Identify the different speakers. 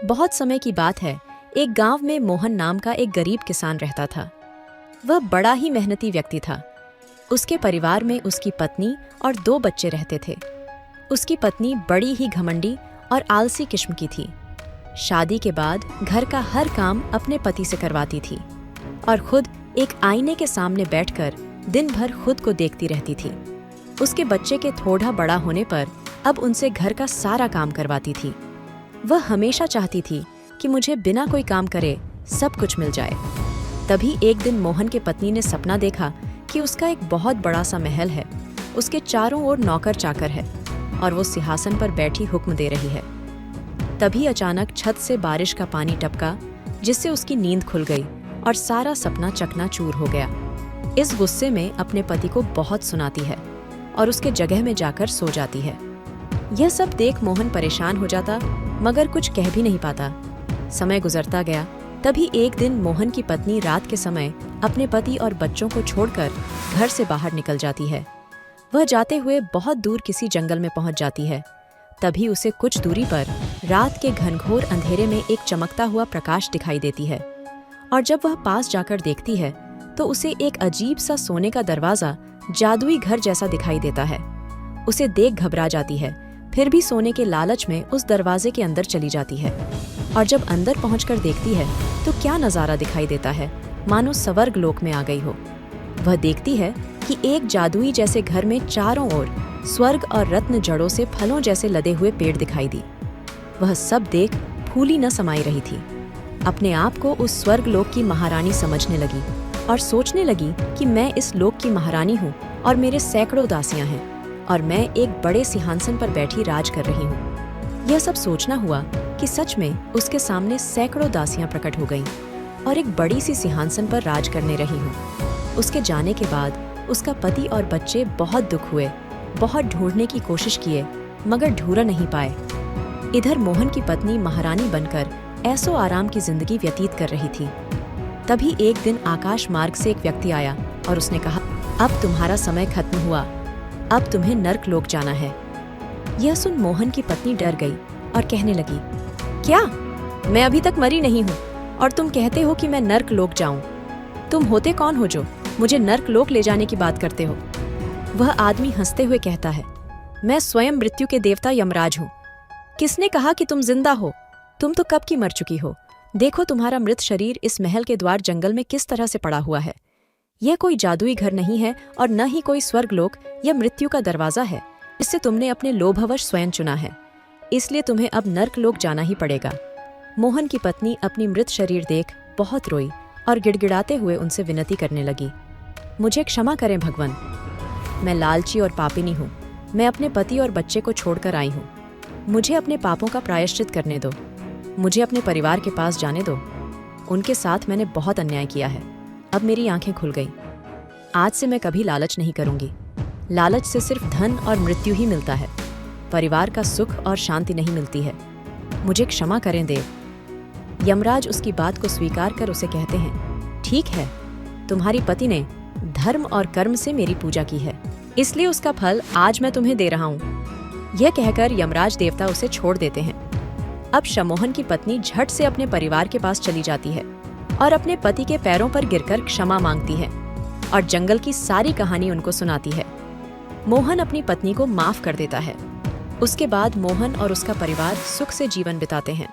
Speaker 1: बहुत समय की बात है, एक गांव में मोहन नाम का एक गरीब किसान रहता था। वह बड़ा ही मेहनती व्यक्ति था। उसके परिवार में उसकी पत्नी और 2 बच्चे रहते थे। उसकी पत्नी बड़ी ही घमंडी और आलसी किस्म की थी। शादी के बाद घर का हर काम अपने पति से करवाती थी और खुद एक आईने के सामने बैठकर दिन भर खुद को देखती रहती थी। उसके बच्चे के थोड़ा बड़ा होने पर अब उनसे घर का सारा काम करवाती थी। वह हमेशा चाहती थी कि मुझे बिना कोई काम करे सब कुछ मिल जाए। तभी एक दिन मोहन के पत्नी ने सपना देखा कि उसका एक बहुत बड़ा सा महल है, उसके चारों ओर नौकर चाकर है और वो सिंहासन पर बैठी हुक्म दे रही है। तभी अचानक छत से बारिश का पानी टपका, जिससे उसकी नींद खुल गई और सारा सपना चकनाचूर हो गया। इस गुस्से में अपने पति को बहुत सुनाती है और उसके जगह में जाकर सो जाती है। यह सब देख मोहन परेशान हो जाता, मगर कुछ कह भी नहीं पाता। समय गुजरता गया। तभी एक दिन मोहन की पत्नी रात के समय अपने पति और बच्चों को छोड़कर घर से बाहर निकल जाती है। वह जाते हुए बहुत दूर किसी जंगल में पहुंच जाती है। तभी उसे कुछ दूरी पर रात के घनघोर अंधेरे में एक चमकता हुआ प्रकाश दिखाई देती है और जब वह पास जाकर देखती है तो उसे एक अजीब सा सोने का दरवाजा जादुई घर जैसा दिखाई देता है। उसे देख घबरा जाती है, फिर भी सोने के लालच में उस दरवाजे के अंदर चली जाती है और जब अंदर पहुंचकर देखती है तो क्या नजारा दिखाई देता है, मानो स्वर्ग लोक में आ गई हो। वह देखती है कि एक जादुई जैसे घर में चारों ओर स्वर्ग और रत्न जड़ों से फलों जैसे लदे हुए पेड़ दिखाई दी। वह सब देख फूली न समाई रही थी। अपने आप को उस स्वर्ग लोक की महारानी समझने लगी और सोचने लगी कि मैं इस लोक की महारानी हूँ और मेरे सैकड़ों दासियां हैं और मैं एक बड़े सिंहासन पर बैठी राज कर रही हूँ। यह सब सोचना हुआ कि सच में उसके सामने सैकड़ों दासियां प्रकट हो गईं और एक बड़ी सी सिंहासन पर राज करने रही हूँ। उसके जाने के बाद उसका पति और बच्चे बहुत दुख हुए, बहुत ढूंढने की कोशिश किए, मगर ढूंढ नहीं पाए। इधर मोहन की पत्नी महारानी बनकर ऐसो आराम की जिंदगी व्यतीत कर रही थी। तभी एक दिन आकाश मार्ग से एक व्यक्ति आया और उसने कहा, अब तुम्हारा समय खत्म हुआ, अब तुम्हें नर्क लोक जाना है। यह सुन मोहन की पत्नी डर गई और कहने लगी, क्या? मैं अभी तक मरी नहीं हूँ और तुम कहते हो कि मैं नर्क लोक जाऊं? तुम होते कौन हो जो मुझे नर्क लोक ले जाने की बात करते हो? वह आदमी हंसते हुए कहता है, मैं स्वयं मृत्यु के देवता यमराज हूँ। किसने कहा कि तुम जिंदा हो? तुम तो कब की मर चुकी हो। देखो तुम्हारा मृत शरीर इस महल के द्वार जंगल में किस तरह से पड़ा हुआ है। यह कोई जादुई घर नहीं है और न ही कोई स्वर्गलोक या मृत्यु का दरवाजा है, जिससे तुमने अपने लोभवश स्वयं चुना है। इसलिए तुम्हें अब नर्क लोक जाना ही पड़ेगा। मोहन की पत्नी अपनी मृत शरीर देख बहुत रोई और गिड़गिड़ाते हुए उनसे विनती करने लगी, मुझे क्षमा करें भगवान, मैं लालची और पापिनी हूँ। मैं अपने पति और बच्चे को छोड़कर आई हूँ। मुझे अपने पापों का प्रायश्चित करने दो। मुझे अपने परिवार के पास जाने दो। उनके साथ मैंने बहुत अन्याय किया है। अब मेरी आंखें खुल गईं। आज से मैं कभी लालच नहीं करूंगी। लालच से सिर्फ धन और मृत्यु ही मिलता है। परिवार का सुख और शांति नहीं मिलती है। मुझे क्षमा करें देव। यमराज उसकी बात को स्वीकार कर उसे कहते हैं, ठीक है, तुम्हारी पति ने धर्म और कर्म से मेरी पूजा की है, इसलिए उसका फल आज मैं तुम्हें दे रहा हूँ। यह कहकर यमराज देवता उसे छोड़ देते हैं। अब शमोहन की पत्नी झट से अपने परिवार के पास चली जाती है और अपने पति के पैरों पर गिरकर क्षमा मांगती है और जंगल की सारी कहानी उनको सुनाती है। मोहन अपनी पत्नी को माफ कर देता है। उसके बाद मोहन और उसका परिवार सुख से जीवन बिताते हैं।